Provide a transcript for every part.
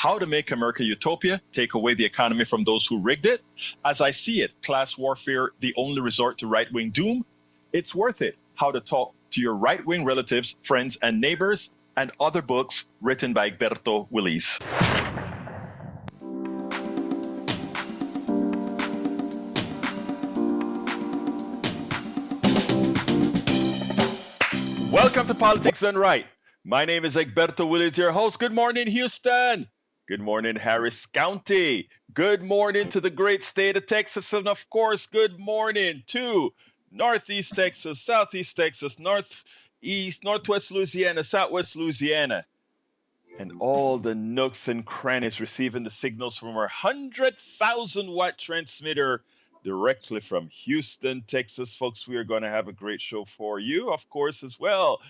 How to Make America Utopia, Take Away the Economy from Those Who Rigged It. As I See It, Class Warfare, The Only Resort to Right-Wing Doom. It's Worth It, How to Talk to Your Right-Wing Relatives, Friends, and Neighbors, and other books written by Egberto Willis. Welcome to Politics Done Right. My name is Egberto Willis, your host. Good morning, Houston. Good morning, Harris County. Good morning to the great state of Texas. And of course, good morning to Northeast Texas, Southeast Texas, Northeast, Northwest Louisiana, Southwest Louisiana, and all the nooks and crannies receiving the signals from our 100,000 watt transmitter directly from Houston, Texas. Folks, we are going to have a great show for you, of course, as well.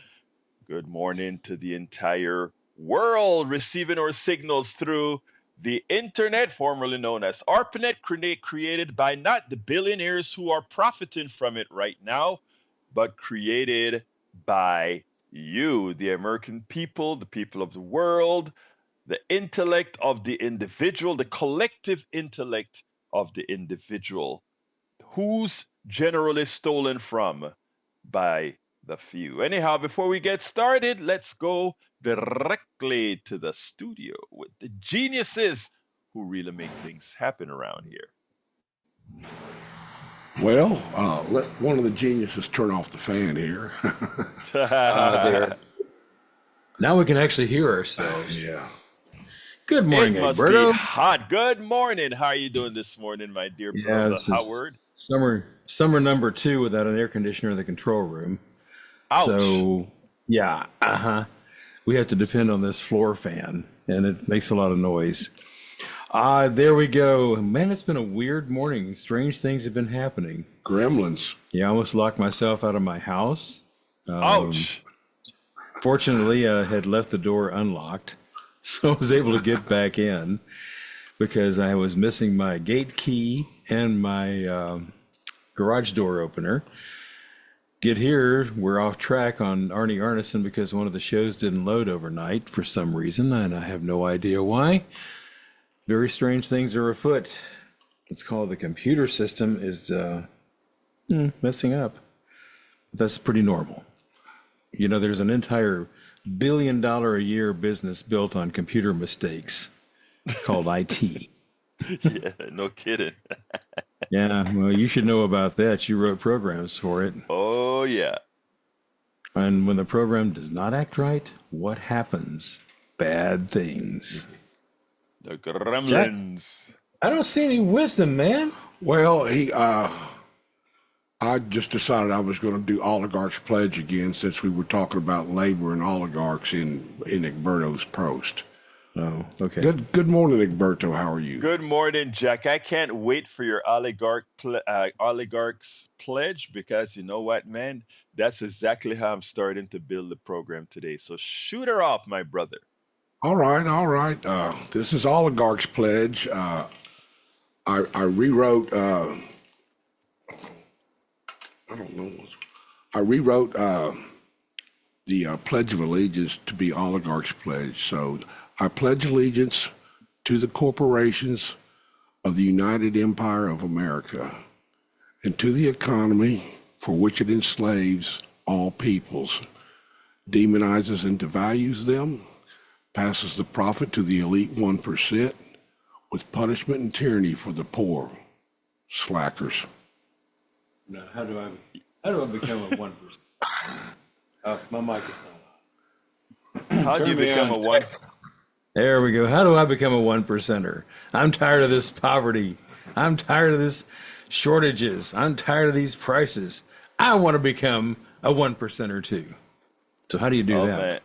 Good morning to the entire world receiving our signals through the internet, formerly known as ARPANET, created by not the billionaires who are profiting from it right now, but created by you, the American people, the people of the world, the intellect of the individual, the collective intellect of the individual, who's generally stolen from by the few. Anyhow, before we get started, let's go directly to the studio with the geniuses who really make things happen around here. Well, let one of the geniuses turn off the fan here. There. Now we can actually hear ourselves. Yeah. Good morning, It must Egberto. be hot. Good morning. How are you doing this morning, my dear brother this is Howard? summer number 2 without an air conditioner in the control room. Ouch. So, yeah, we have to depend on this floor fan, and it makes a lot of noise. There we go. Man, it's been a weird morning. Strange things have been happening. Gremlins. Yeah, I almost locked myself out of my house. Ouch. Fortunately, I had left the door unlocked, so I was able to get back in because I was missing my gate key and my garage door opener. Get here, we're off track on Arnie Arneson because one of the shows didn't load overnight for some reason, and I have no idea why. Very strange things are afoot. It's called the computer system is messing up. That's pretty normal. You know, there's an entire $1 billion a year business built on computer mistakes called IT. Yeah, no kidding. Yeah, well, you should know about that. You wrote programs for it. Oh, yeah. And when the program does not act right, what happens? Bad things. The gremlins. I don't see any wisdom, man. Well, I just decided I was going to do Oligarch's Pledge again since we were talking about labor and oligarchs in Egberto's post. Oh, okay. Good morning, Egberto. How are you? Good morning, Jack. I can't wait for your Oligarch's Pledge because you know what, man? That's exactly how I'm starting to build the program today. So shoot her off, my brother. All right. This is Oligarch's Pledge. I rewrote. I don't know. I rewrote the Pledge of Allegiance to be Oligarch's Pledge. So I pledge allegiance to the corporations of the United Empire of America and to the economy for which it enslaves all peoples, demonizes and devalues them, passes the profit to the elite 1% with punishment and tyranny for the poor. Slackers. Now, how do I become a 1%? Oh, my mic is not on. How do you become a one? There we go. How do I become a 1%er? I'm tired of this poverty. I'm tired of this shortages. I'm tired of these prices. I want to become a 1%er too. So how do you do that?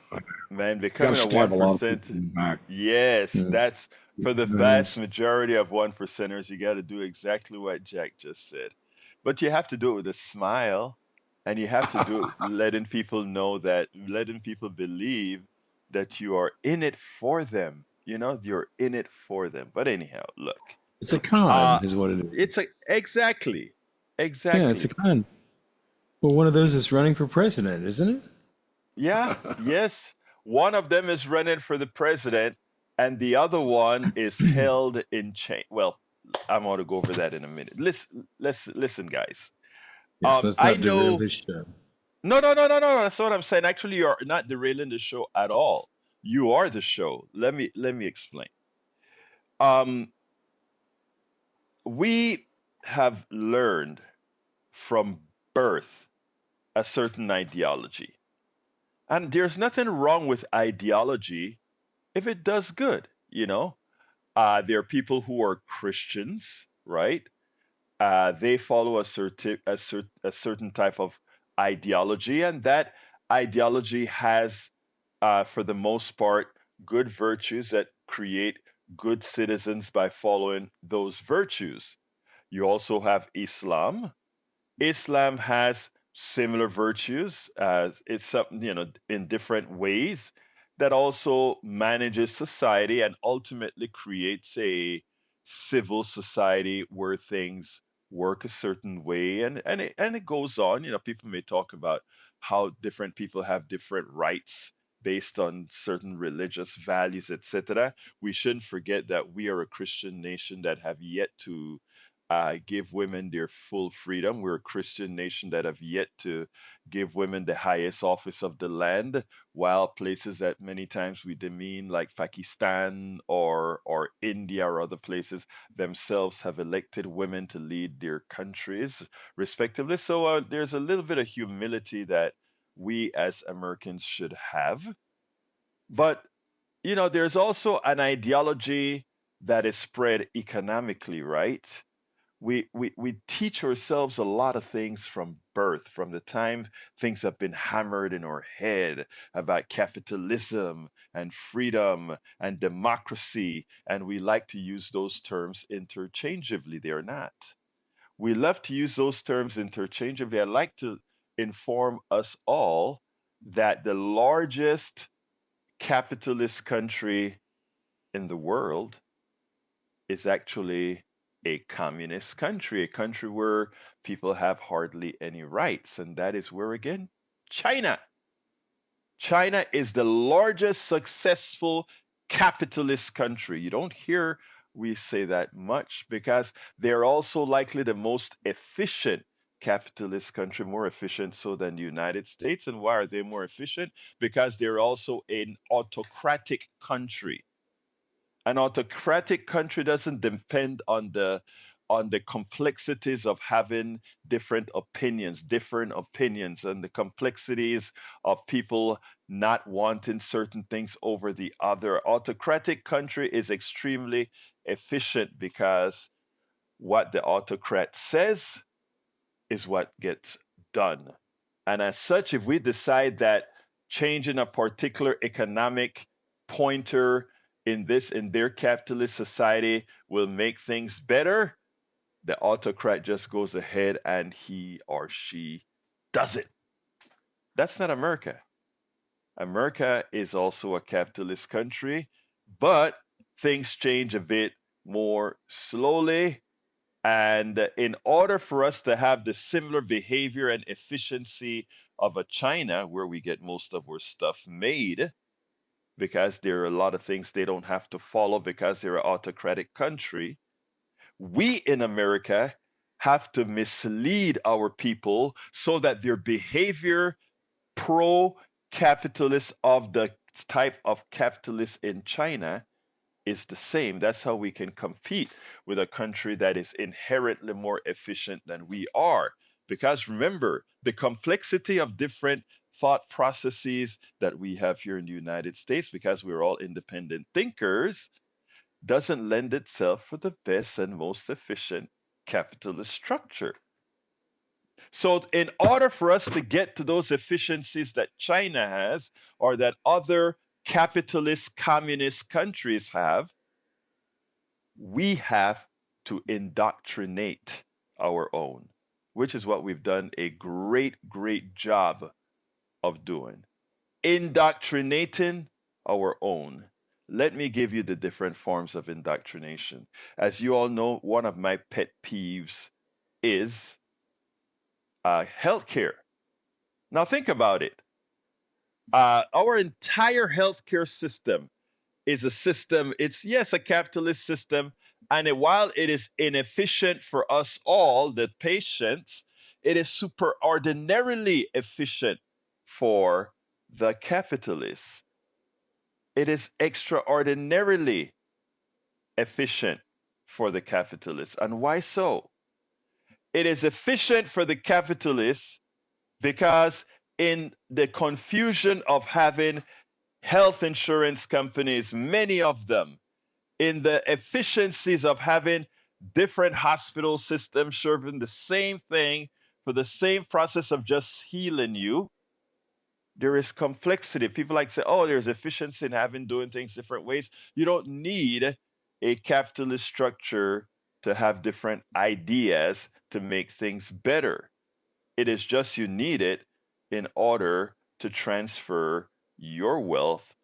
Man, becoming a 1%. Yes, that's for the vast majority of 1%ers. You got to do exactly what Jack just said, but you have to do it with a smile, and you have to do it letting people believe that you are in it for them. You know, you're in it for them. But anyhow, look. It's a con, is what it is. Exactly. Yeah, it's a con. Well, one of those is running for president, isn't it? Yeah, yes. One of them is running for the president, and the other one is held in chain. Well, I'm going to go over that in a minute. Listen, guys. Yes, let's I not derail know. this show. No. That's what I'm saying. Actually, you're not derailing the show at all. You are the show. Let me explain. Um, we have learned from birth a certain ideology, and there's nothing wrong with ideology if it does good. There are people who are Christians, right? They follow a certain type of ideology, and that ideology has, for the most part, good virtues that create good citizens by following those virtues. You also have Islam. Islam has similar virtues. It's something, in different ways that also manages society and ultimately creates a civil society where things work a certain way. And it goes on. People may talk about how different people have different rights based on certain religious values, etc. We shouldn't forget that we are a Christian nation that have yet to give women their full freedom. We're a Christian nation that have yet to give women the highest office of the land, while places that many times we demean, like Pakistan or India or other places, themselves have elected women to lead their countries, respectively. So there's a little bit of humility that we as Americans should have. But there's also an ideology that is spread economically, right? We teach ourselves a lot of things from birth, from the time things have been hammered in our head about capitalism and freedom and democracy, and we like to use those terms interchangeably. They're not. We love to use those terms interchangeably. I'd like to inform us all that the largest capitalist country in the world is actually a communist country, a country where people have hardly any rights. And that is where, again, China. China is the largest successful capitalist country. You don't hear we say that much because they're also likely the most efficient capitalist country, more efficient so than the United States. And why are they more efficient? Because they're also an autocratic country. An autocratic country doesn't depend on the complexities of having different opinions and the complexities of people not wanting certain things over the other. Autocratic country is extremely efficient because what the autocrat says is what gets done. And as such, if we decide that changing a particular economic pointer in their capitalist society will make things better, the autocrat just goes ahead and he or she does it. That's not America. America is also a capitalist country, but things change a bit more slowly. And in order for us to have the similar behavior and efficiency of a China, where we get most of our stuff made, because there are a lot of things they don't have to follow because they're an autocratic country, we in America have to mislead our people so that their behavior pro capitalist of the type of capitalist in China is the same. That's how we can compete with a country that is inherently more efficient than we are. Because remember, the complexity of different thought processes that we have here in the United States, because we're all independent thinkers, doesn't lend itself for the best and most efficient capitalist structure. So, in order for us to get to those efficiencies that China has or that other capitalist communist countries have, we have to indoctrinate our own, which is what we've done a great, great job of doing. Indoctrinating our own. Let me give you the different forms of indoctrination. As you all know, one of my pet peeves is healthcare. Now, think about it. Our entire healthcare system is a system. It's, yes, a capitalist system. And while it is inefficient for us all, the patients, it is superordinarily efficient for the capitalists. It is extraordinarily efficient for the capitalists. And why so? It is efficient for the capitalists because in the confusion of having health insurance companies, many of them, in the efficiencies of having different hospital systems serving the same thing for the same process of just healing you, there is complexity. People like to say, oh, there's efficiency in having doing things different ways. You don't need a capitalist structure to have different ideas to make things better. It is just you need it in order to transfer your wealth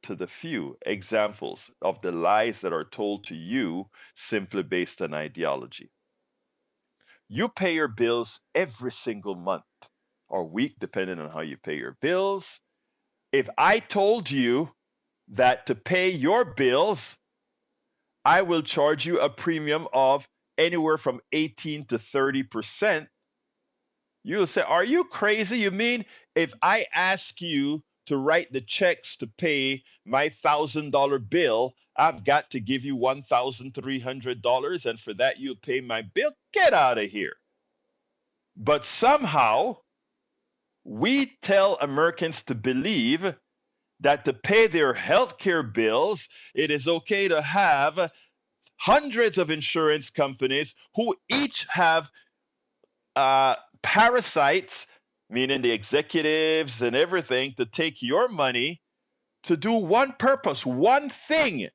to the few. Examples of the lies that are told to you simply based on ideology. You pay your bills every single month or week, depending on how you pay your bills. If I told you that to pay your bills, I will charge you a premium of anywhere from 18 to 30%, you'll say, are you crazy? You mean if I ask you to write the checks to pay my $1,000 bill, I've got to give you $1,300, and for that you'll pay my bill? Get out of here. But somehow we tell Americans to believe that to pay their healthcare bills, it is okay to have hundreds of insurance companies who each have parasites, meaning the executives and everything, to take your money to do one purpose, one thing,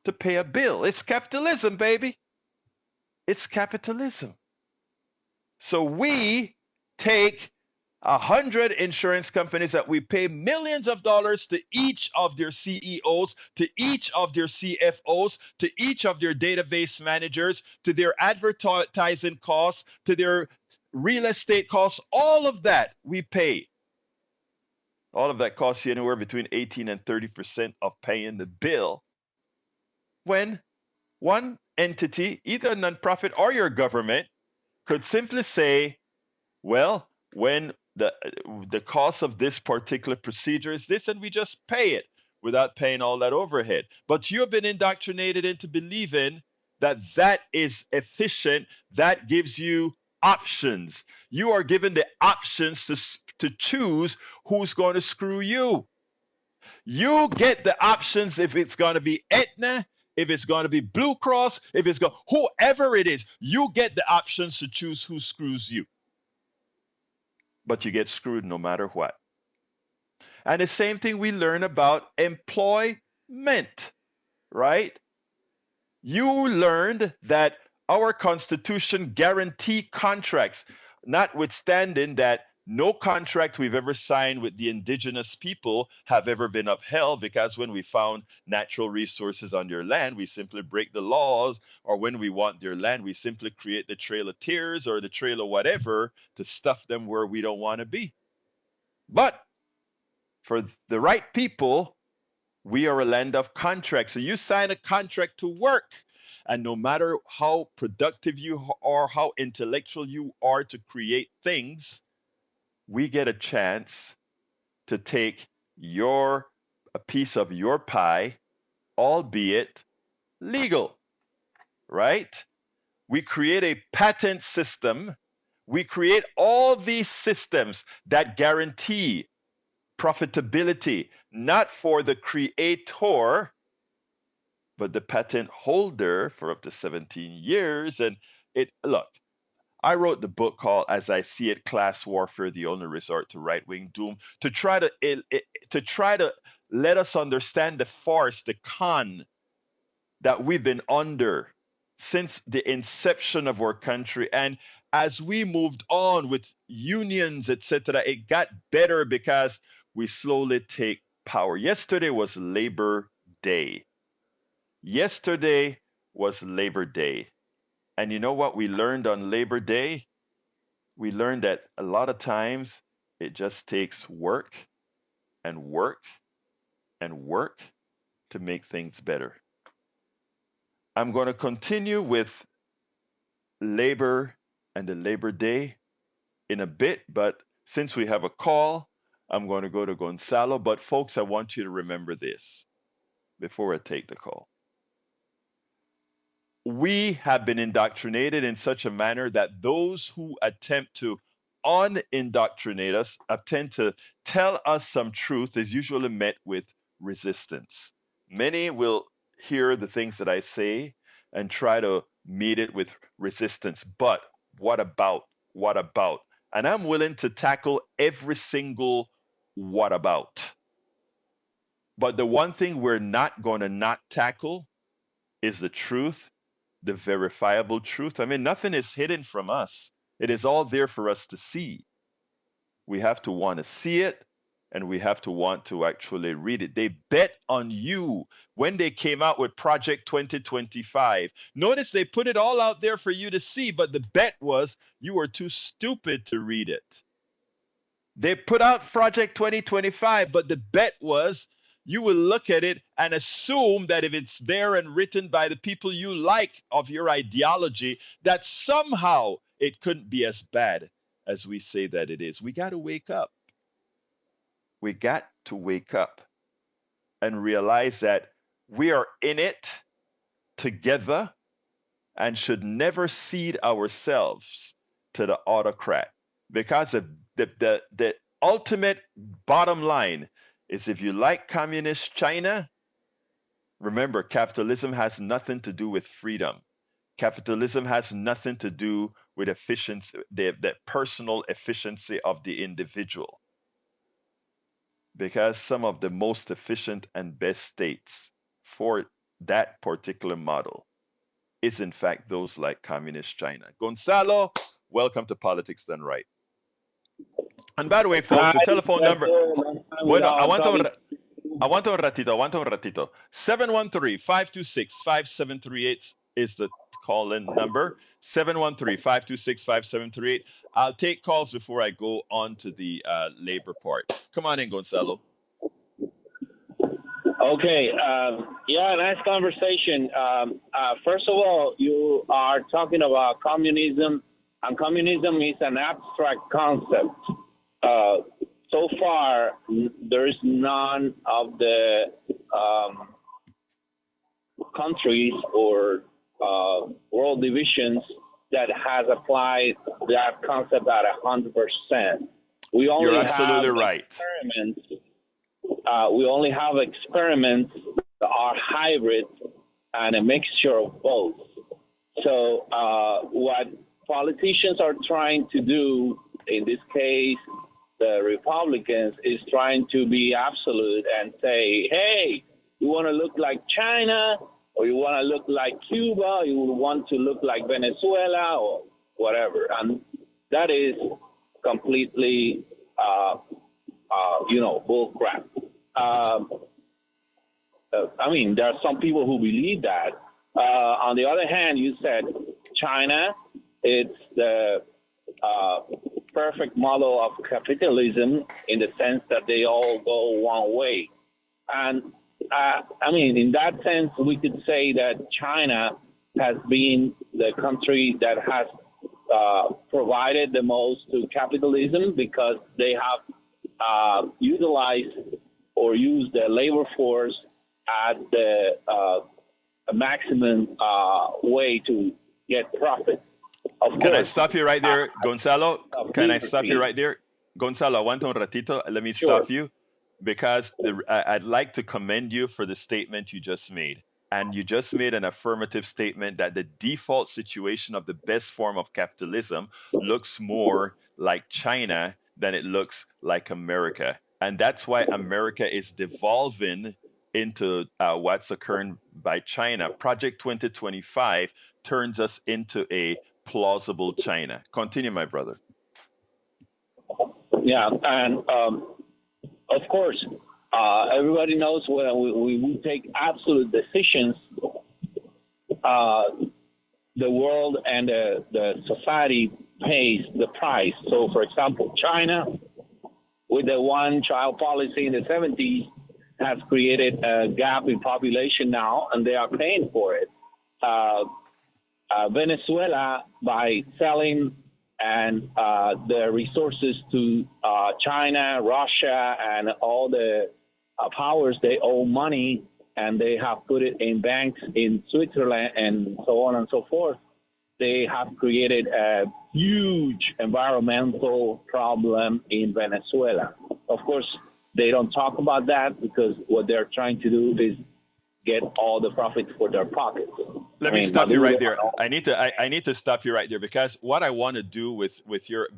to pay a bill. It's capitalism, baby. It's capitalism. So we take 100 insurance companies that we pay millions of dollars to each of their CEOs, to each of their CFOs, to each of their database managers, to their advertising costs, to their real estate costs, all of that we pay. All of that costs you anywhere between 18 and 30% of paying the bill. When one entity, either a nonprofit or your government, could simply say, well, when the cost of this particular procedure is this, and we just pay it without paying all that overhead. But you've been indoctrinated into believing that that is efficient. That gives you options. You are given the options to choose who's going to screw you. You get the options if it's going to be Aetna, if it's going to be Blue Cross, if it's going whoever it is. You get the options to choose who screws you. But you get screwed no matter what. And the same thing we learn about employment, right? You learned that our Constitution guarantee contracts, notwithstanding that no contract we've ever signed with the indigenous people have ever been upheld, because when we found natural resources on their land, we simply break the laws, or when we want their land, we simply create the Trail of Tears or the Trail of whatever to stuff them where we don't want to be. But for the right people, we are a land of contracts. So you sign a contract to work, and no matter how productive you are, how intellectual you are to create things, we get a chance to take a piece of your pie, albeit legal, right? We create a patent system. We create all these systems that guarantee profitability, not for the creator, but the patent holder for up to 17 years. And look, I wrote the book called As I See It, Class Warfare, the Only Resort to Right-Wing Doom, to try to let us understand the farce, the con that we've been under since the inception of our country. And as we moved on with unions, etc., it got better because we slowly take power. Yesterday was Labor Day. Yesterday was Labor Day. And you know what we learned on Labor Day? We learned that a lot of times it just takes work and work and work to make things better. I'm going to continue with labor and the Labor Day in a bit, but since we have a call, I'm going to go to Gonzalo. But folks, I want you to remember this before I take the call. We have been indoctrinated in such a manner that those who attempt to unindoctrinate us, attempt to tell us some truth, is usually met with resistance. Many will hear the things that I say and try to meet it with resistance. But what about? What about? And I'm willing to tackle every single what about. But the one thing we're not going to not tackle is the truth, the verifiable truth. I mean, nothing is hidden from us. It is all there for us to see. We have to want to see it, and we have to want to actually read it. They bet on you when they came out with Project 2025. Notice they put it all out there for you to see, but the bet was you were too stupid to read it. They put out Project 2025, but the bet was you will look at it and assume that if it's there and written by the people you like of your ideology, that somehow it couldn't be as bad as we say that it is. We got to wake up. We got to wake up and realize that we are in it together and should never cede ourselves to the autocrat. Because the ultimate bottom line is if you like communist China, remember, capitalism has nothing to do with freedom. Capitalism has nothing to do with efficiency, the personal efficiency of the individual. Because some of the most efficient and best states for that particular model is in fact those like communist China. Gonzalo, welcome to Politics Done Right. And by the way, folks, the telephone number. Bueno, aguanta un ratito. 713-526-5738 is the call-in number. 713-526-5738. I'll take calls before I go on to the labor part. Come on in, Gonzalo. Okay. Yeah, nice conversation. First of all, you are talking about communism, and communism is an abstract concept. So far, there is none of the countries or world divisions that has applied that concept at 100%. You're absolutely right. Experiments. We only have experiments that are hybrid and a mixture of both. So what politicians are trying to do, in this case, the Republicans, is trying to be absolute and say, hey, you want to look like China, or you want to look like Cuba, you want to look like Venezuela, or whatever. And that is completely, bull crap. I mean, there are some people who believe that. On the other hand, you said China, it's the perfect model of capitalism in the sense that they all go one way. And in that sense, we could say that China has been the country that has provided the most to capitalism because they have utilized or used the labor force at the maximum way to get profit. Can I stop you right there, Gonzalo? Can I stop you right there? Gonzalo, aguanta un ratito. Let me stop you because I'd like to commend you for the statement you just made. And you just made an affirmative statement that the default situation of the best form of capitalism looks more like China than it looks like America. And that's why America is devolving into what's occurring by China. Project 2025 turns us into a plausible China. Continue, my brother. Yeah, and of course, everybody knows when we take absolute decisions, the world and the society pays the price. So, for example, China, with the one-child policy in the 70s, has created a gap in population now, and they are paying for it. Venezuela, by selling and the resources to China, Russia, and all the powers, they owe money, and they have put it in banks in Switzerland and so on and so forth. They have created a huge environmental problem in Venezuela. Of course, they don't talk about that because what they're trying to do is get all the profits for their pockets. Let me stop you right there. I need to stop you right there, because what I want to do with your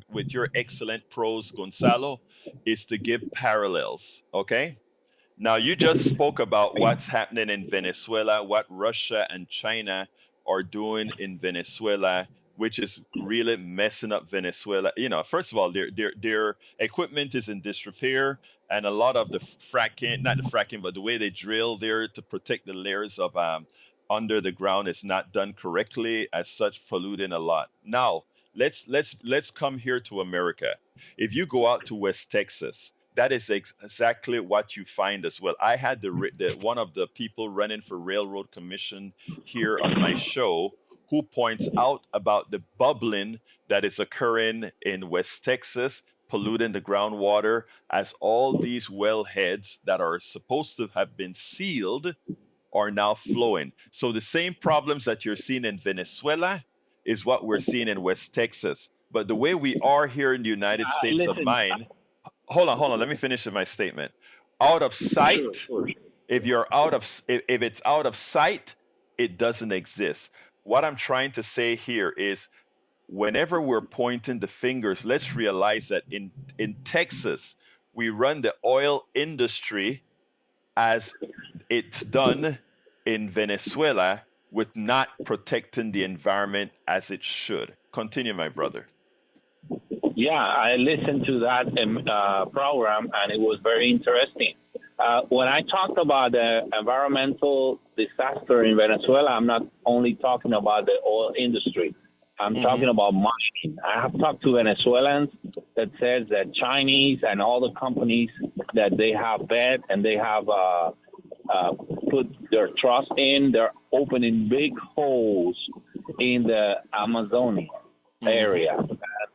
excellent prose, Gonzalo, is to give parallels. Okay. Now, you just spoke about what's happening in Venezuela, what Russia and China are doing in Venezuela, which is really messing up Venezuela. First of all, their equipment is in disrepair, and a lot of the fracking, not the fracking, but the way they drill there to protect the layers of under the ground is not done correctly, as such, polluting a lot. Now, let's come here to America. If you go out to West Texas, that is exactly what you find as well. I had one of the people running for Railroad Commission here on my show, who points out about the bubbling that is occurring in West Texas, polluting the groundwater, as all these wellheads that are supposed to have been sealed are now flowing. So the same problems that you're seeing in Venezuela is what we're seeing in West Texas. But the way we are here in the United States of mind, hold on, let me finish my statement. Out of sight, Sure. if it's out of sight, it doesn't exist. What I'm trying to say here is, whenever we're pointing the fingers, let's realize that in Texas, we run the oil industry as it's done in Venezuela, with not protecting the environment as it should. Continue, my brother. Yeah, I listened to that program, and it was very interesting. When I talked about the environmental disaster in Venezuela, I'm not only talking about the oil industry. I'm talking about mining. I have talked to Venezuelans that says that Chinese and all the companies that they have bet and they have put their trust in, they're opening big holes in the Amazonia area.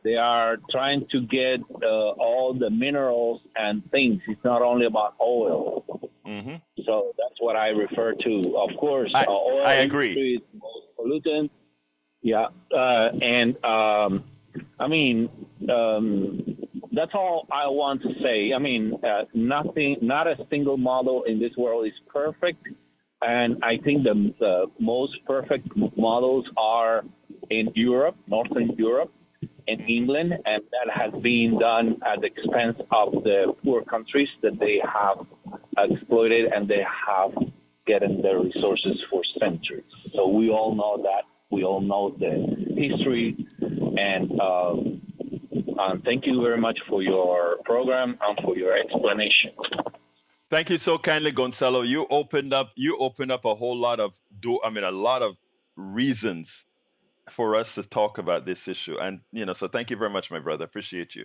They are trying to get all the minerals and things. It's not only about oil. So that's what I refer to. Of course, oil I agree. industry is the most pollutant. Yeah, that's all I want to say. Not a single model in this world is perfect, and I think the most perfect models are in Europe, Northern Europe, in England, and that has been done at the expense of the poor countries that they have exploited, and they have gotten their resources for centuries. So we all know that. We all know the history, and thank you very much for your program and for your explanation. Thank you so kindly, Gonzalo. You opened up a whole lot of a lot of reasons for us to talk about this issue, and so thank you very much, my brother. Appreciate you.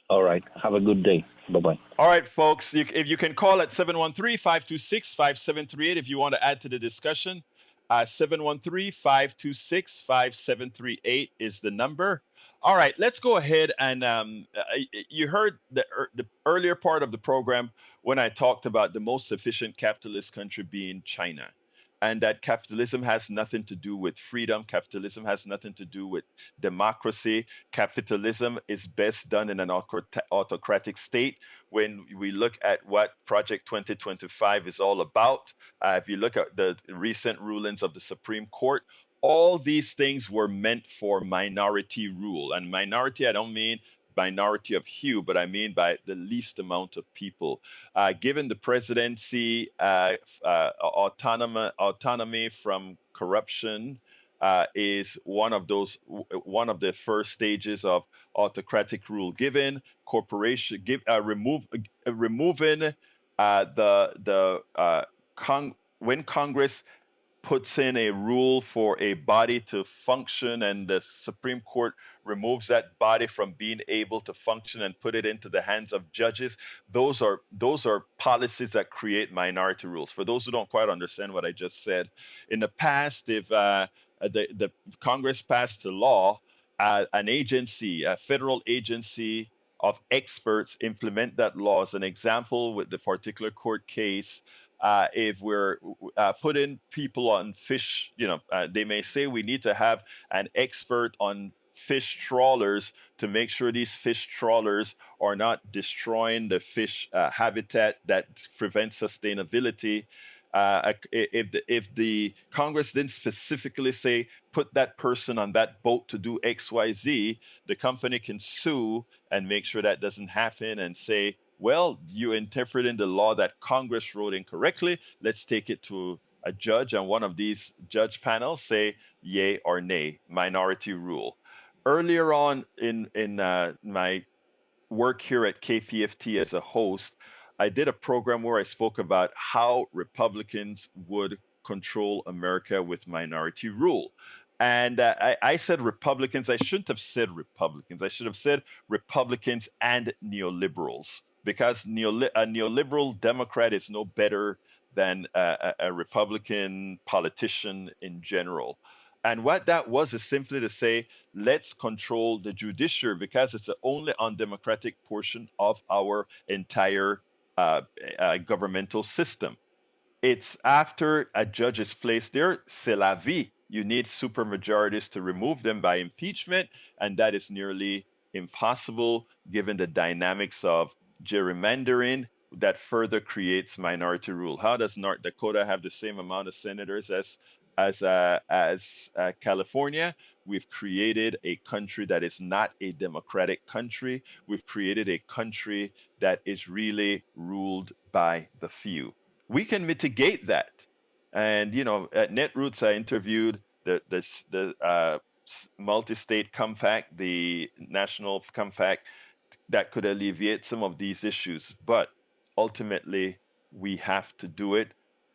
All right. Have a good day. Bye-bye. All right, folks. If you can call at 713-526-5738 if you want to add to the discussion. 713-526-5738 is the number. All right, let's go ahead and you heard the earlier part of the program when I talked about the most efficient capitalist country being China, and that capitalism has nothing to do with freedom. Capitalism has nothing to do with democracy. Capitalism is best done in an autocratic state. When we look at what Project 2025 is all about, if you look at the recent rulings of the Supreme Court, all these things were meant for minority rule. And minority, I don't mean minority of hue, but I mean by the least amount of people. Given the presidency, autonomy from corruption is one of the first stages of autocratic rule. Given corporation, removing when Congress puts in a rule for a body to function, and the Supreme Court removes that body from being able to function and put it into the hands of judges. Those are policies that create minority rules. For those who don't quite understand what I just said, in the past, if the Congress passed a law, an agency, a federal agency of experts implement that law. As an example, with the particular court case, if we're putting people on fish, they may say we need to have an expert on fish trawlers to make sure these fish trawlers are not destroying the fish habitat that prevents sustainability. If the Congress didn't specifically say put that person on that boat to do XYZ, the company can sue and make sure that doesn't happen and say, well, you interpreted the law that Congress wrote incorrectly. Let's take it to a judge, and one of these judge panels say yay or nay, minority rule. Earlier on in my work here at KPFT as a host, I did a program where I spoke about how Republicans would control America with minority rule. And I said Republicans. I shouldn't have said Republicans. I should have said Republicans and neoliberals, because a neoliberal Democrat is no better than a Republican politician in general. And what that was is simply to say, let's control the judiciary, because it's the only undemocratic portion of our entire governmental system. It's after a judge is placed there, c'est la vie. You need supermajorities to remove them by impeachment, and that is nearly impossible given the dynamics of gerrymandering that further creates minority rule. How does North Dakota have the same amount of senators as California? We've created a country that is not a democratic country. We've created a country that is really ruled by the few. We can mitigate that. And at Netroots, I interviewed the multi-state compact, the national compact that could alleviate some of these issues. But ultimately, we have to do it.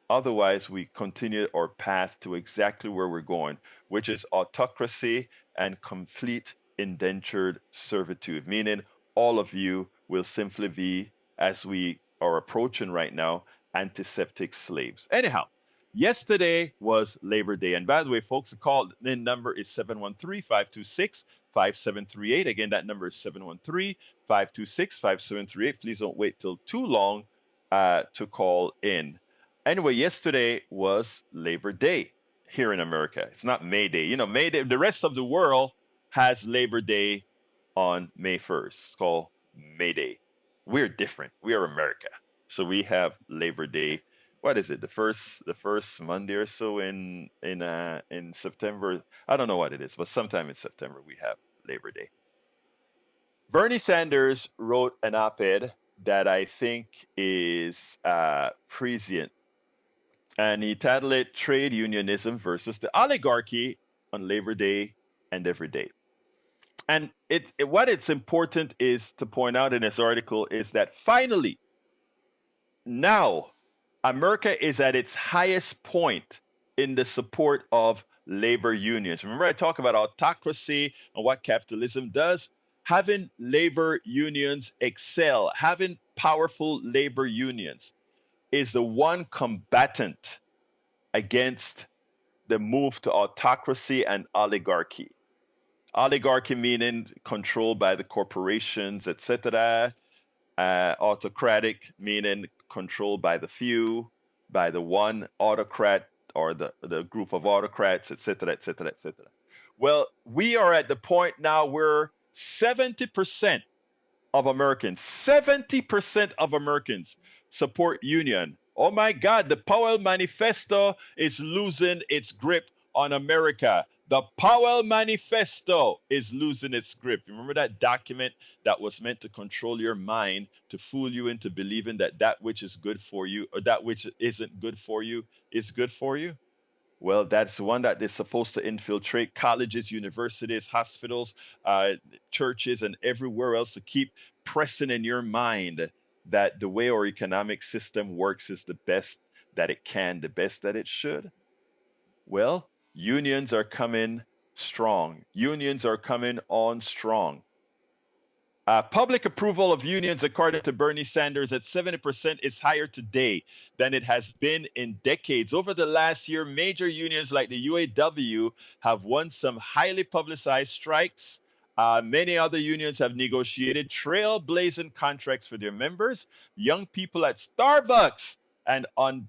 Otherwise, we continue our path to exactly where we're going, which is autocracy and complete indentured servitude, meaning all of you will simply be, as we are approaching right now, antiseptic slaves. Anyhow, yesterday was Labor Day. And by the way, folks, the call in number is 713-526-5738. Again, that number is 713-526-5738. Please don't wait till too long to call in. Anyway, yesterday was Labor Day here in America. It's not May Day. May Day, the rest of the world has Labor Day on May 1st. It's called May Day. We're different. We are America. So we have Labor Day. What is it? The first Monday or so in September. I don't know what it is, but sometime in September we have Labor Day. Bernie Sanders wrote an op-ed that I think is prescient, and he titled it "Trade Unionism versus the Oligarchy on Labor Day and Every Day." And what it's important is to point out in this article is that finally, now, America is at its highest point in the support of labor unions. Remember, I talk about autocracy and what capitalism does? Having labor unions excel, having powerful labor unions is the one combatant against the move to autocracy and oligarchy. Oligarchy meaning controlled by the corporations, etc. Autocratic meaning controlled by the few, by the one autocrat or the group of autocrats, etc., etc., etc. Well, we are at the point now where 70% of Americans, 70% of Americans support union. Oh my God, the Powell Manifesto is losing its grip on America. The Powell Manifesto is losing its grip. Remember that document that was meant to control your mind, to fool you into believing that which is good for you or that which isn't good for you is good for you? Well, that's one that is supposed to infiltrate colleges, universities, hospitals, churches, and everywhere else to keep pressing in your mind that the way our economic system works is the best that it can, the best that it should. Well, unions are coming strong. Unions are coming on strong. Public approval of unions, according to Bernie Sanders, at 70% is higher today than it has been in decades. Over the last year, major unions like the UAW have won some highly publicized strikes. Many other unions have negotiated trailblazing contracts for their members. Young people at Starbucks and on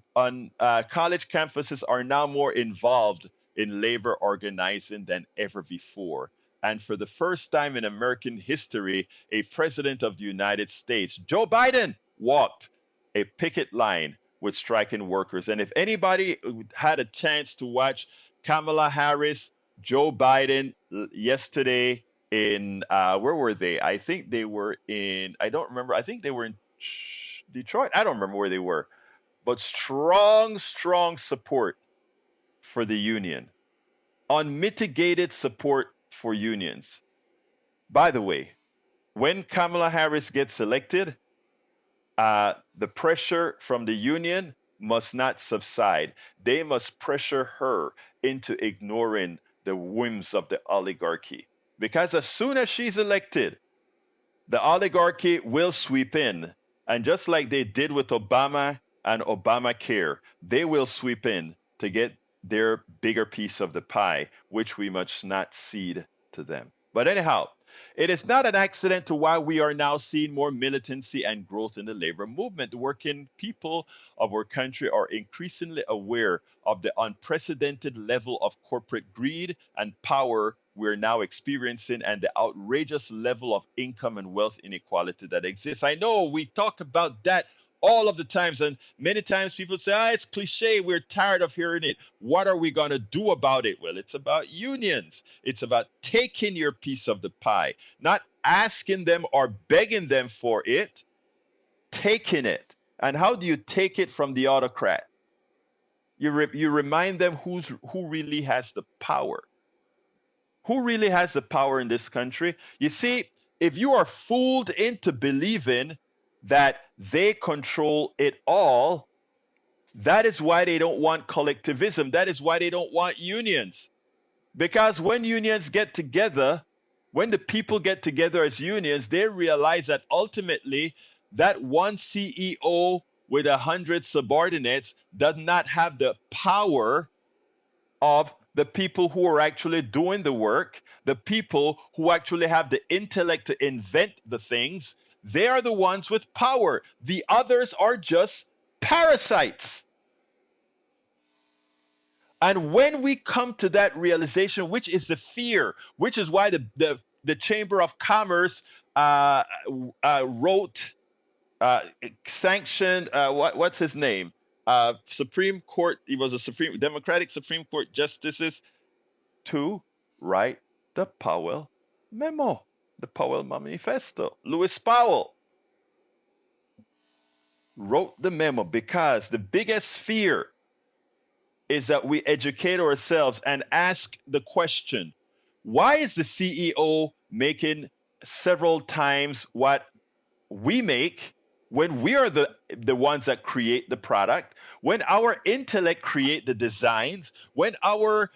college campuses are now more involved in labor organizing than ever before. And for the first time in American history, a president of the United States, Joe Biden, walked a picket line with striking workers. And if anybody had a chance to watch Kamala Harris, Joe Biden yesterday in, where were they? I think they were in, I don't remember. I think they were in Detroit. I don't remember where they were. But strong, strong support for the union, unmitigated support for unions. By the way, when Kamala Harris gets elected, the pressure from the union must not subside. They must pressure her into ignoring the whims of the oligarchy. Because as soon as she's elected, the oligarchy will sweep in. And just like they did with Obama and Obamacare, they will sweep in to get their bigger piece of the pie, which we must not cede to them. But anyhow, it is not an accident to why we are now seeing more militancy and growth in the labor movement. The working people of our country are increasingly aware of the unprecedented level of corporate greed and power we're now experiencing and the outrageous level of income and wealth inequality that exists. I know we talk about that all of the times, and many times people say, it's cliche, we're tired of hearing it. What are we going to do about it? Well, it's about unions. It's about taking your piece of the pie, not asking them or begging them for it, taking it. And how do you take it from the autocrat? You remind them who really has the power. Who really has the power in this country? You see, if you are fooled into believing that they control it all, that is why they don't want collectivism. That is why they don't want unions. Because when unions get together, when the people get together as unions, they realize that ultimately that one CEO with 100 subordinates does not have the power of the people who are actually doing the work, the people who actually have the intellect to invent the things. They are the ones with power. The others are just parasites. And when we come to that realization, which is the fear, which is why the Chamber of Commerce wrote, sanctioned, what's his name? Supreme Court, he was a Democratic Supreme Court justices to write the Powell memo, the Powell Manifesto. Lewis Powell wrote the memo because the biggest fear is that we educate ourselves and ask the question, why is the CEO making several times what we make when we are the ones that create the product, when our intellect create the designs, when our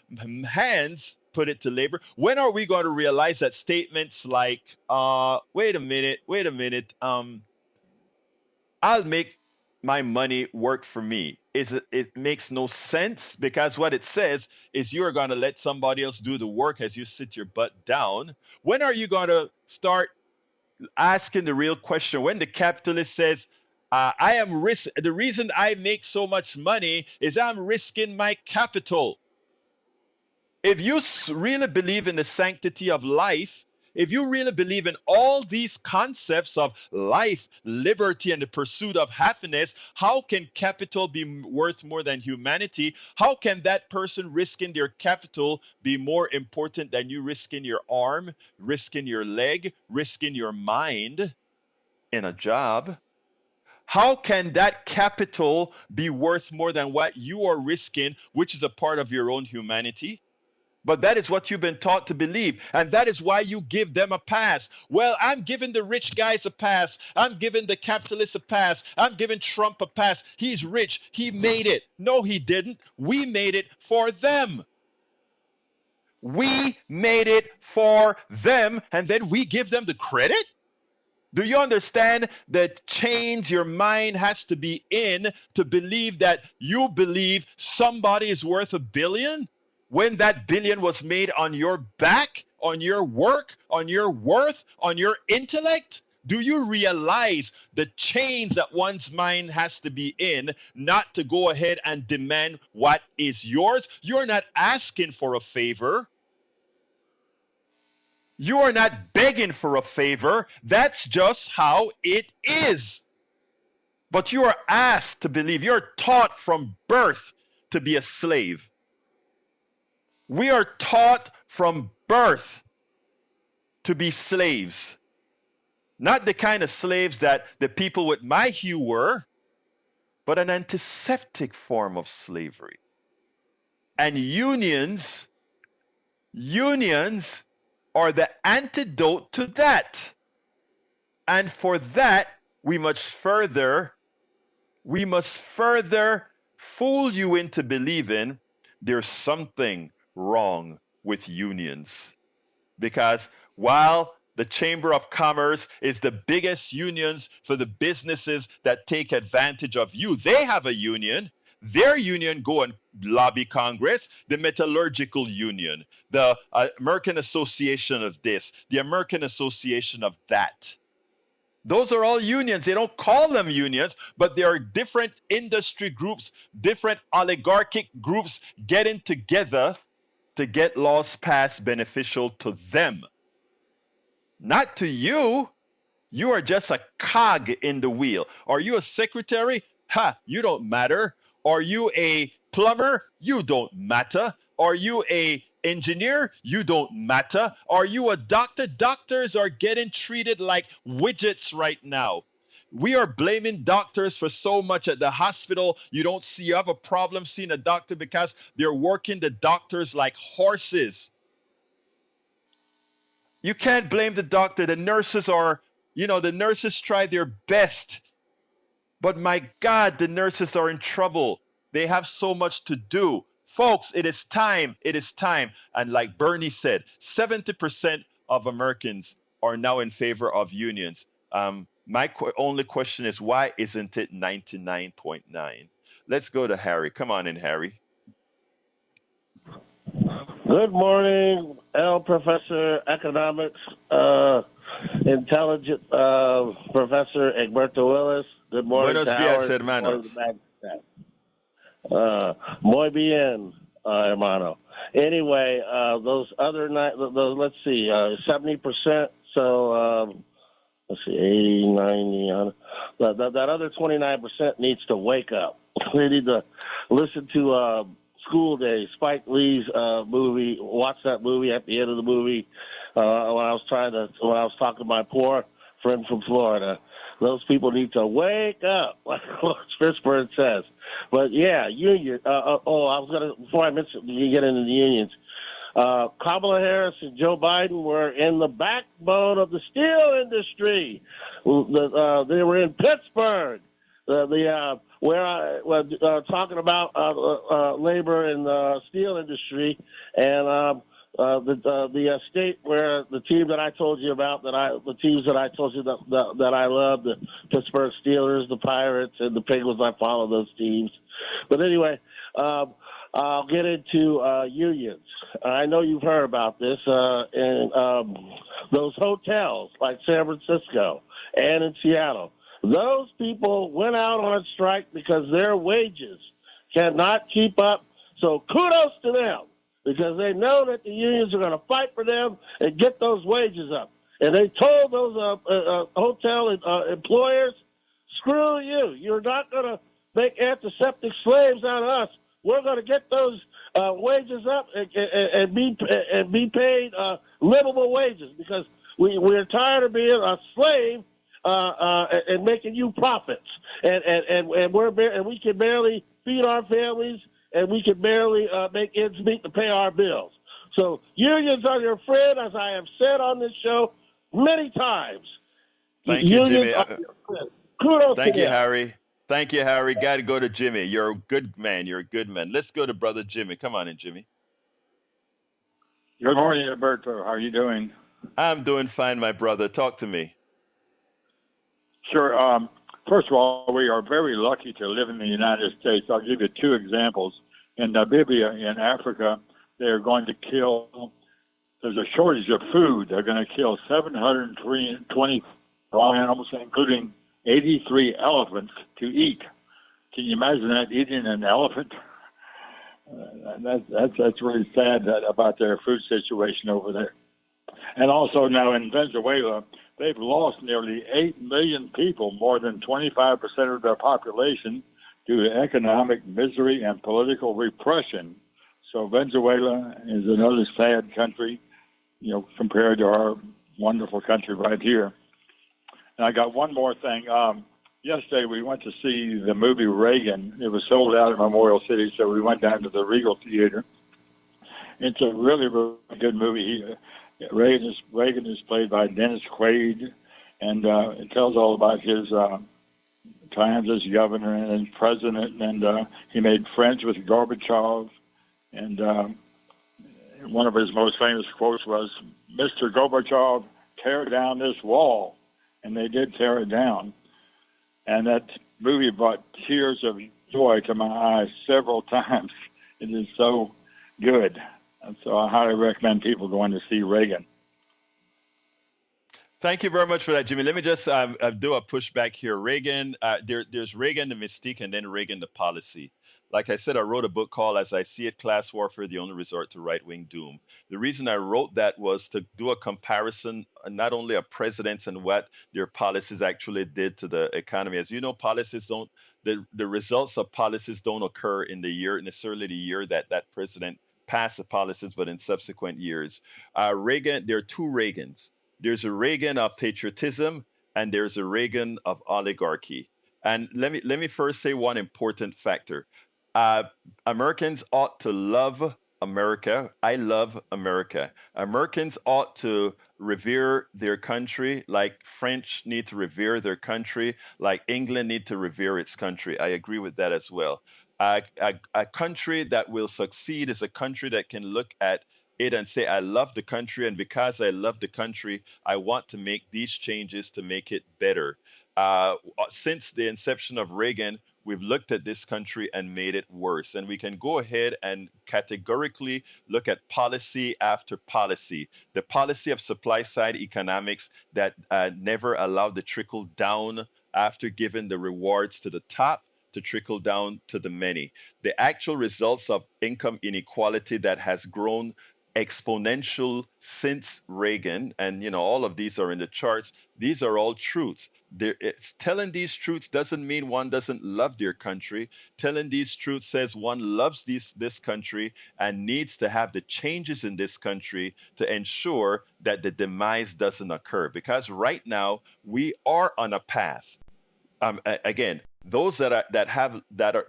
hands put it to labor? When are we going to realize that statements like, wait a minute, I'll make my money work for me, it makes no sense, because what it says is you're going to let somebody else do the work as you sit your butt down. When are you going to start asking the real question? When the capitalist says, the reason I make so much money is I'm risking my capital. If you really believe in the sanctity of life, if you really believe in all these concepts of life, liberty, and the pursuit of happiness, how can capital be worth more than humanity? How can that person risking their capital be more important than you risking your arm, risking your leg, risking your mind in a job? How can that capital be worth more than what you are risking, which is a part of your own humanity? But that is what you've been taught to believe. And that is why you give them a pass. Well, I'm giving the rich guys a pass. I'm giving the capitalists a pass. I'm giving Trump a pass. He's rich. He made it. No, he didn't. We made it for them. We made it for them, and then we give them the credit? Do you understand the chains your mind has to be in to believe that you believe somebody is worth $1 billion when that billion was made on your back, on your work, on your worth, on your intellect? Do you realize the chains that one's mind has to be in not to go ahead and demand what is yours? You're not asking for a favor. You are not begging for a favor. That's just how it is. But you are asked to believe. You're taught from birth to be a slave. We are taught from birth to be slaves. Not the kind of slaves that the people with my hue were, but an antiseptic form of slavery. And unions are the antidote to that. And for that, we must further fool you into believing there's something wrong with unions. Because while the Chamber of Commerce is the biggest unions for the businesses that take advantage of you, they have a union. Their union go and lobby Congress, the Metallurgical Union, the American Association of this, the American Association of that. Those are all unions. They don't call them unions, but there are different industry groups, different oligarchic groups getting together to get laws passed beneficial to them. Not to you. You are just a cog in the wheel. Are you a secretary? Ha, you don't matter. Are you a plumber? You don't matter. Are you a engineer? You don't matter. Are you a doctor? Doctors are getting treated like widgets right now. We are blaming doctors for so much at the hospital. You have a problem seeing a doctor because they're working the doctors like horses. You can't blame the doctor. The nurses the nurses try their best. But my God, the nurses are in trouble. They have so much to do. Folks, it is time. It is time. And like Bernie said, 70% of Americans are now in favor of unions. My only question is, why isn't it 99.9? Let's go to Harry. Come on in, Harry. Good morning, Professor Economics, Intelligent Professor Egberto Willis. Good morning, Buenos dias, hermanos. Muy bien, hermano. Anyway, those other let's see, 70%. So, let's see, 80, 90. That other 29% needs to wake up. They need to listen to School Days, Spike Lee's movie. Watch that movie. At the end of the movie, when I was talking to my poor friend from Florida. Those people need to wake up, like Fitchburg says. But yeah, union. Before I mention, you get into the unions. Kamala Harris and Joe Biden were in the backbone of the steel industry. They were in Pittsburgh, talking about labor in the steel industry, and the state where the team that I told you about, the teams that I told you that I love, the Pittsburgh Steelers, the Pirates, and the Penguins. I follow those teams. But anyway, I'll get into unions. I know you've heard about this, and those hotels like San Francisco and in Seattle. Those people went out on strike because their wages cannot keep up. So kudos to them, because they know that the unions are going to fight for them and get those wages up. And they told those hotel employers, screw you. You're not going to make antiseptic slaves out of us. We're going to get those wages up and be paid livable wages, because we're tired of being a slave and making you profits. And we can barely feed our families, and we can barely make ends meet to pay our bills. So unions are your friend, as I have said on this show many times. Thank you, Unions Jimmy. are your friend. Kudos to Thank you, them. Harry. Thank you, Harry. Got to go to Jimmy. You're a good man. You're a good man. Let's go to brother Jimmy. Come on in, Jimmy. Good morning, Alberto. How are you doing? I'm doing fine, my brother. Talk to me. Sure. First of all, we are very lucky to live in the United States. I'll give you two examples. In Namibia, in Africa, they're going to kill, there's a shortage of food. They're going to kill 720 animals, including 83 elephants, to eat. Can you imagine that, eating an elephant? That's really sad about their food situation over there. And also now in Venezuela, they've lost nearly 8 million people, more than 25% of their population, due to economic misery and political repression. So Venezuela is another sad country, compared to our wonderful country right here. And I got one more thing. Yesterday we went to see the movie Reagan. It was sold out at Memorial City, so we went down to the Regal Theater. It's a really, really good movie. Reagan is played by Dennis Quaid, and it tells all about his times as governor and president, and he made friends with Gorbachev, and one of his most famous quotes was, "Mr. Gorbachev, tear down this wall," and they did tear it down. And that movie brought tears of joy to my eyes several times. It is so good. And so I highly recommend people going to see Reagan. Thank you very much for that, Jimmy. Let me just do a pushback here. Reagan, there's Reagan the mystique, and then Reagan the policy. Like I said, I wrote a book called "As I See It: Class Warfare: The Only Resort to Right-Wing Doom." The reason I wrote that was to do a comparison, not only of presidents and what their policies actually did to the economy. As you know, policies don't the results of policies don't occur in the year necessarily the year that that president passed the policies, but in subsequent years. Reagan, there are two Reagans. There's a Reagan of patriotism, and there's a Reagan of oligarchy. And let me first say one important factor. Uh, Americans ought to love America. I love America. Americans ought to revere their country like French need to revere their country, like England need to revere its country. I agree with that as well. A country that will succeed is a country that can look at it and say, I love the country, and because I love the country, I want to make these changes to make it better. Since the inception of Reagan, we've looked at this country and made it worse. And we can go ahead and categorically look at policy after policy. The policy of supply side economics that never allowed the trickle down after giving the rewards to the top to trickle down to the many. The actual results of income inequality that has grown exponential since Reagan, and all of these are in the charts. These are all truths. Telling these truths doesn't mean one doesn't love their country. Telling these truths says one loves this country and needs to have the changes in this country to ensure that the demise doesn't occur. Because right now we are on a path. Again, those that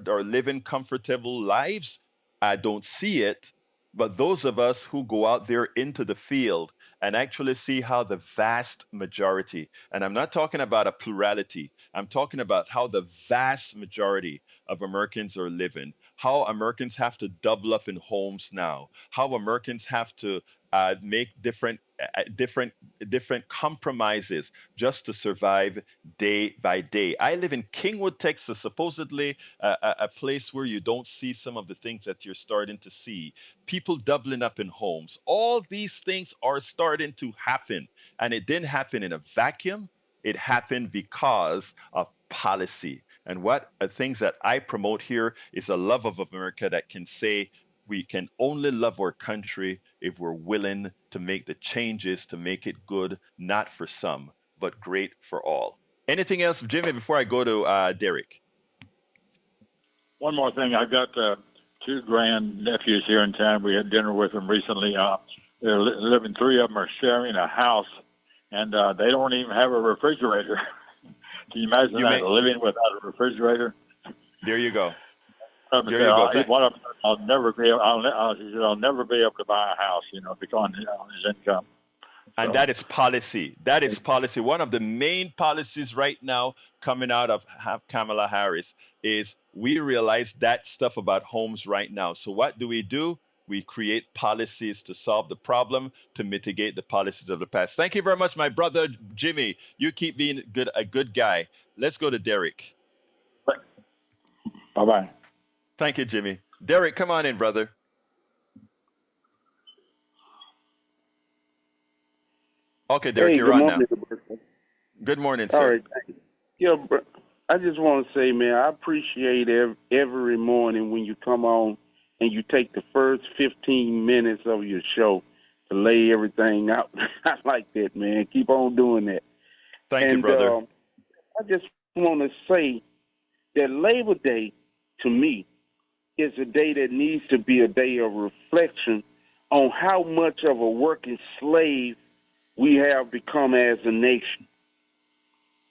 are living comfortable lives, I don't see it. But those of us who go out there into the field and actually see how the vast majority, and I'm not talking about a plurality, I'm talking about how the vast majority of Americans are living, how Americans have to double up in homes now, how Americans have to make different compromises just to survive day by day. I live in Kingwood, Texas, supposedly a place where you don't see some of the things that you're starting to see. People doubling up in homes. All these things are starting to happen. And it didn't happen in a vacuum. It happened because of policy. And what things that I promote here is a love of America that can say we can only love our country if we're willing to make the changes to make it good, not for some, but great for all. Anything else, Jimmy, before I go to Derek? One more thing. I've got two grand nephews here in town. We had dinner with them recently. They're living, three of them are sharing a house, and they don't even have a refrigerator. Can you imagine living without a refrigerator? There you go. There you go. One of them, I'll never be. I'll never be able to buy a house. Because on his income. And that is policy. That is policy. One of the main policies right now coming out of Kamala Harris is we realize that stuff about homes right now. So what do? We create policies to solve the problem, to mitigate the policies of the past. Thank you very much, my brother Jimmy. You keep being a good guy. Let's go to Derek. Bye bye. Thank you, Jimmy. Derek, come on in, brother. Okay, Derek, Hey, you're good on now. morning, Roberto. Good morning, All sir. right, thank you. Yeah, I just want to say, man, I appreciate every morning when you come on and you take the first 15 minutes of your show to lay everything out. I like that, man. Keep on doing that. Thank you, brother. I just want to say that Labor Day, to me, is a day that needs to be a day of reflection on how much of a working slave we have become as a nation.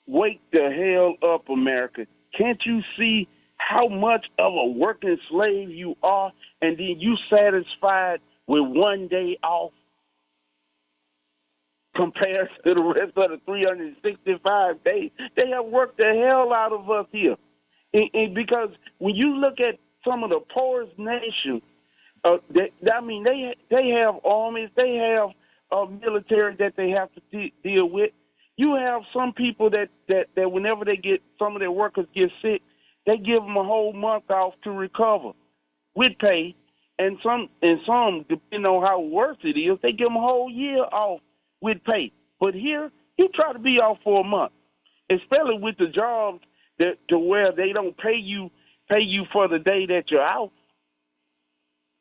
Wake the hell up, America. Can't you see how much of a working slave you are, and then you satisfied with one day off compared to the rest of the 365 days? They have worked the hell out of us here. And because when you look at some of the poorest nations, they have armies, they have military that they have to deal with. You have some people that whenever some of their workers get sick, they give them a whole month off to recover with pay, and some depending on how worse it is, they give them a whole year off with pay. But here, you try to be off for a month, especially with the jobs to where they don't pay you for the day that you're out.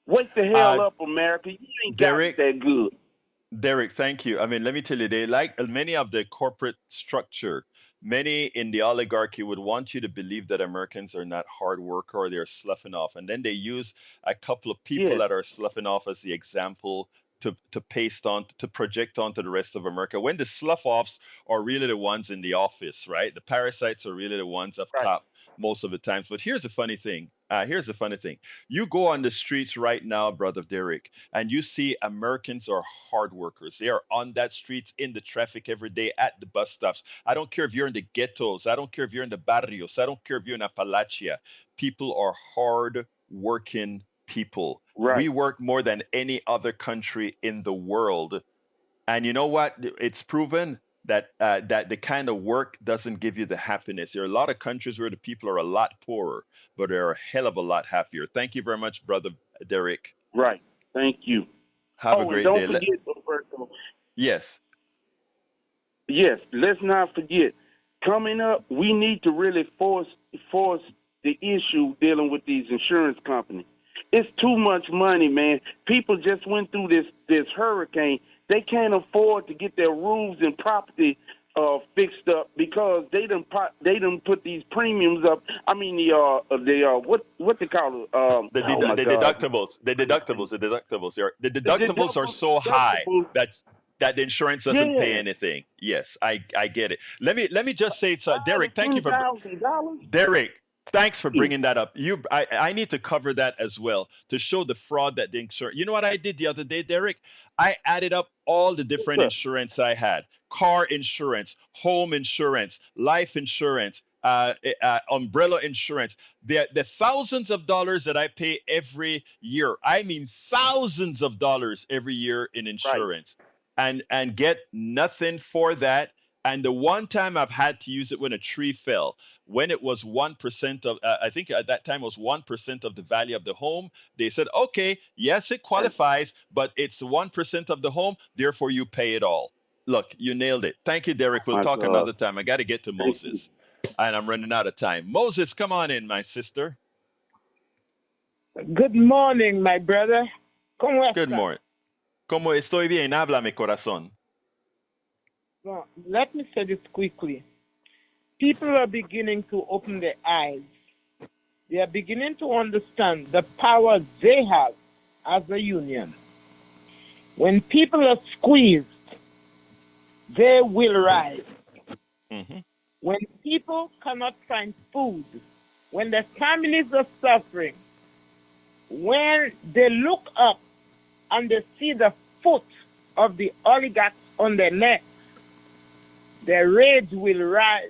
Wake the hell up, America! You ain't got it that good. Derek, thank you. I mean, let me tell you, they like many of the corporate structure, many in the oligarchy would want you to believe that Americans are not hard worker or they're sloughing off. And then they use a couple of people that are sloughing off as the example to paste on, to project onto the rest of America. When the slough offs are really the ones in the office, right? The parasites are really the ones up top most of the times. But here's the funny thing. You go on the streets right now, brother Derek, and you see Americans are hard workers. They are on that streets in the traffic every day at the bus stops. I don't care if you're in the ghettos. I don't care if you're in the barrios. I don't care if you're in Appalachia. People are hard working people. Right. We work more than any other country in the world. And you know what? It's proven that that the kind of work doesn't give you the happiness. There are a lot of countries where the people are a lot poorer, but they're a hell of a lot happier. Thank you very much, brother Derek. Right. Thank you. Have a great and day. don't forget, Roberto. Yes. Yes, let's not forget. Coming up, we need to really force the issue dealing with these insurance companies. It's too much money, man. People just went through this hurricane. They can't afford to get their roofs and property fixed up because they done put these premiums up. I mean what they call it? The deductibles. The deductibles are so high that the insurance doesn't pay anything. Yes, I get it. Let me just say, Derek, thank you for Derek. Thanks for bringing that up. I need to cover that as well to show the fraud that the insurance. You know what I did the other day, Derek? I added up all the different insurance I had: car insurance, home insurance, life insurance, umbrella insurance. The thousands of dollars that I pay every year. I mean, thousands of dollars every year in insurance, and get nothing for that. And the one time I've had to use it when a tree fell, when it was 1% of, I think at that time it was 1% of the value of the home. They said, okay, yes, it qualifies, but it's 1% of the home, therefore you pay it all. Look, you nailed it. Thank you, Derek. We'll talk another time. I got to get to Moses, and I'm running out of time. Moses, come on in, my sister. Good morning, my brother. ¿Cómo estás? Good morning. ¿Cómo estoy bien? Háblame, corazón. Well, let me say this quickly. People are beginning to open their eyes. They are beginning to understand the power they have as a union. When people are squeezed, they will rise. Mm-hmm. When people cannot find food, when their families are suffering, when they look up and they see the foot of the oligarchs on their neck, their rage will rise,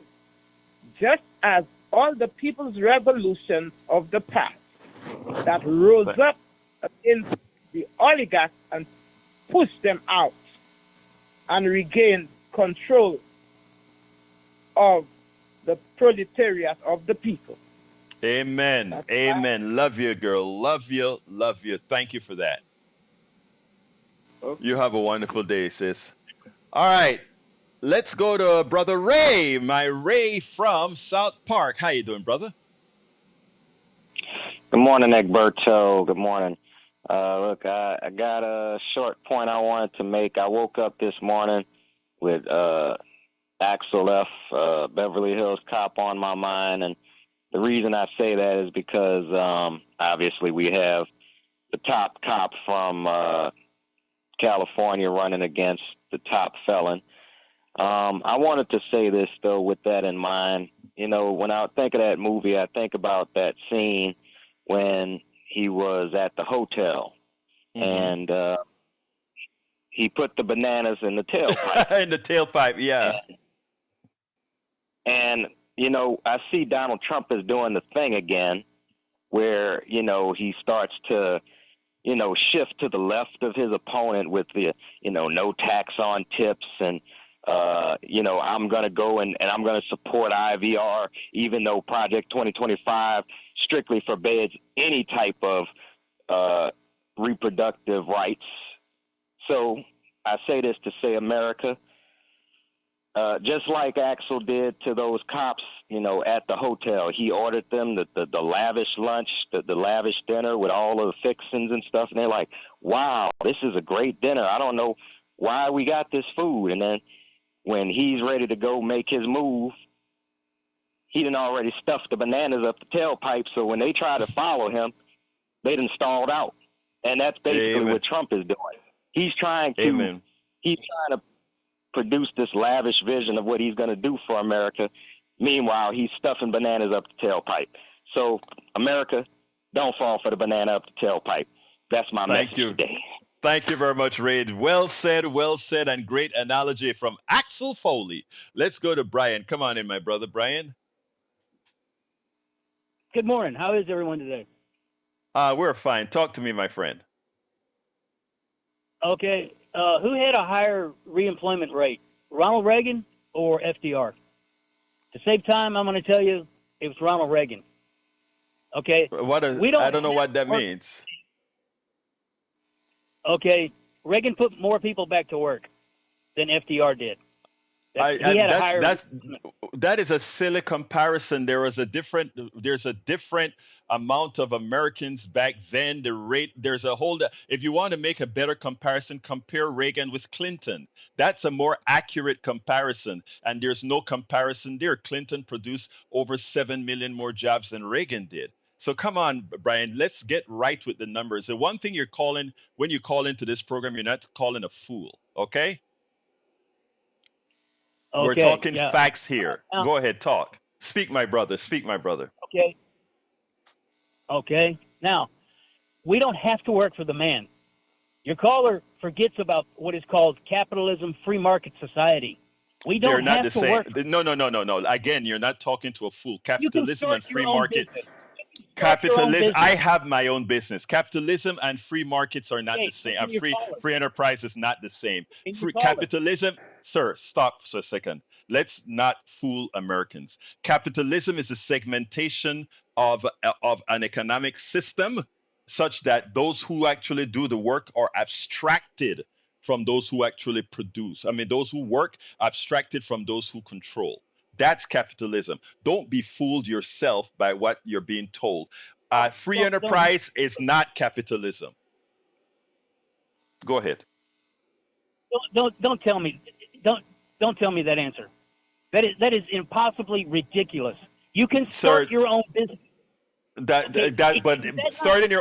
just as all the people's revolutions of the past that rose up against the oligarchs and pushed them out and regained control of the proletariat of the people. Amen. That's Amen. Love you, girl. Love you. Love you. Thank you for that. why. You have a wonderful day, sis. All right. Let's go to Brother Ray. My Ray from South Park. How you doing, brother? Good morning, Egberto. Good morning. Look, I got a short point I wanted to make. I woke up this morning with Axel F. Beverly Hills Cop on my mind, and the reason I say that is because obviously we have the top cop from California running against the top felon. I wanted to say this, though, with that in mind. You know, when I think of that movie, I think about that scene when he was at the hotel and he put the bananas in the tailpipe. In the tailpipe, yeah. And, you know, I see Donald Trump is doing the thing again where, you know, he starts to, you know, shift to the left of his opponent with the, you know, no tax on tips and, you know, I'm going to go and I'm going to support IVR, even though Project 2025 strictly forbids any type of reproductive rights. So I say this to say, America, just like Axel did to those cops, you know, at the hotel, he ordered them the lavish lunch, the lavish dinner with all of the fixings and stuff. And they're like, wow, this is a great dinner. I don't know why we got this food. And then when he's ready to go make his move, he done already stuffed the bananas up the tailpipe. So when they try to follow him, they done stalled out. And that's basically what Trump is doing. He's trying to produce this lavish vision of what he's going to do for America. Meanwhile, he's stuffing bananas up the tailpipe. So, America, don't fall for the banana up the tailpipe. That's my message today. Thank you very much, Ray. Well said, and great analogy from Axel Foley. Let's go to Brian. Come on in, my brother, Brian. Good morning. How is everyone today? We're fine. Talk to me, my friend. Okay. Who had a higher reemployment rate, Ronald Reagan or FDR? To save time, I'm going to tell you it was Ronald Reagan. Okay. I don't know what that means. Okay. Reagan put more people back to work than FDR did. That is a silly comparison. There's a different amount of Americans back then. The rate, if you want to make a better comparison, compare Reagan with Clinton. That's a more accurate comparison. And there's no comparison there. Clinton produced over 7 million more jobs than Reagan did. So come on, Brian, let's get right with the numbers. The one thing when you call into this program, you're not calling a fool, okay? Okay, we're talking facts here. Go ahead, talk. Speak, my brother. Okay. Okay. Now, we don't have to work for the man. Your caller forgets about what is called capitalism, free market society. We don't have to work. No. Again, you're not talking to a fool. Capitalism and free market. Capitalism. I have my own business. Capitalism and free markets are not the same. Free enterprise is not the same. Capitalism, sir, stop for a second. Let's not fool Americans. Capitalism is a segmentation of an economic system such that those who actually do the work are abstracted from those who actually produce. I mean, those who work abstracted from those who control. That's capitalism. Don't be fooled yourself by what you're being told. Free enterprise is not capitalism. Go ahead. Don't tell me. Don't tell me that answer. That is impossibly ridiculous. You can start your own business. Starting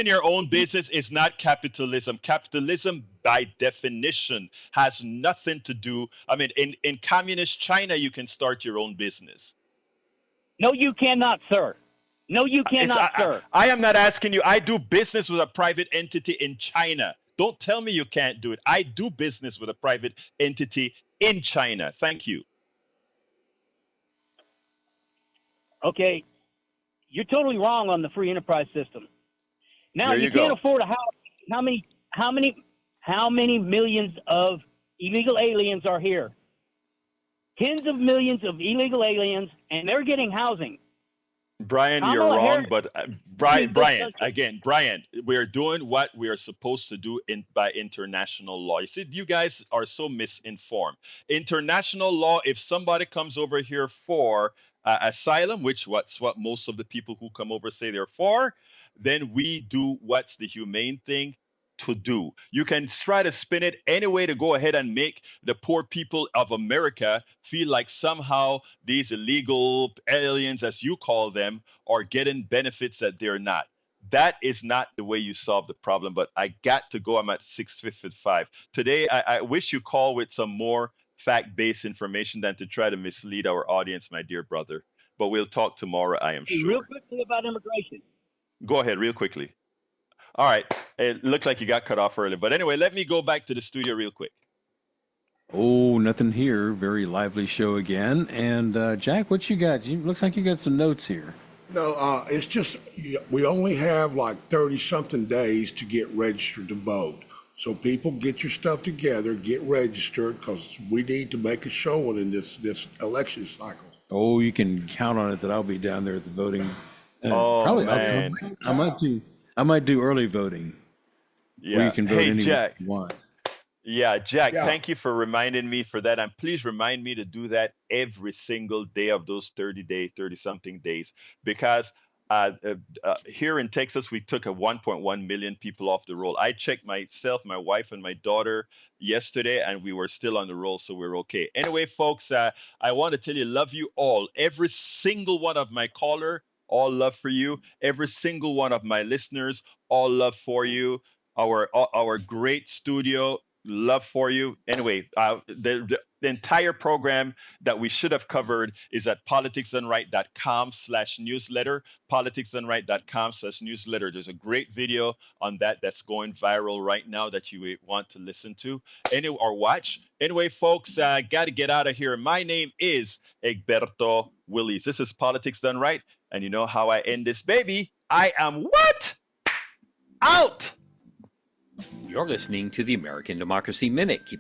your own business is not capitalism. Capitalism, by definition, has nothing to do. I mean, in communist China, you can start your own business. No, you cannot, sir. No, you cannot, sir. I am not asking you. I do business with a private entity in China. Don't tell me you can't do it. I do business with a private entity in China. Thank you. Okay, you're totally wrong on the free enterprise system. Now There you you can't go. afford a house. How many millions of illegal aliens are here? Tens of millions of illegal aliens, and they're getting housing. Brian, you're Kamala wrong, Harris but in this Brian, country. again, Brian, we're doing what we are supposed to do by international law. You see, you guys are so misinformed. International law, if somebody comes over here for asylum, which what's what most of the people who come over say they're for, then we do what's the humane thing to do. You can try to spin it any way to go ahead and make the poor people of America feel like somehow these illegal aliens, as you call them, are getting benefits that they're not. That is not the way you solve the problem. But I got to go. I'm at 6:55 today. I wish you call with some more fact-based information than to try to mislead our audience, my dear brother. But we'll talk tomorrow, I am Hey, real sure. quickly about immigration. Go ahead, real quickly. All right. It looked like you got cut off early. But anyway, let me go back to the studio real quick. Oh, nothing here. Very lively show again. And Jack, what you got? Looks like you got some notes here. No, it's just we only have like 30-something days to get registered to vote. So people, get your stuff together, get registered, because we need to make a showing in this election cycle. Oh, you can count on it that I'll be down there at the voting. Oh, Probably, man. I might do early voting, where Yeah. you can vote Hey, anywhere Jack. you want. Yeah, Jack, Yeah. thank you for reminding me for that. And please remind me to do that every single day of those 30 something days. Because here in Texas, we took a 1.1 million people off the roll. I checked myself, my wife, and my daughter yesterday, and we were still on the roll, so we're okay. Anyway, folks, I want to tell you, love you all. Every single one of my caller, all love for you. Every single one of my listeners, all love for you. Our great studio, love for you. Anyway, the entire program that we should have covered is at politicsdoneright.com/newsletter. Politicsdoneright.com/newsletter. There's a great video on that that's going viral right now that you want to listen to or watch. Anyway, folks, got to get out of here. My name is Egberto Willies. This is Politics Done Right, and you know how I end this baby. I am what? Out. You're listening to the American Democracy Minute. Keep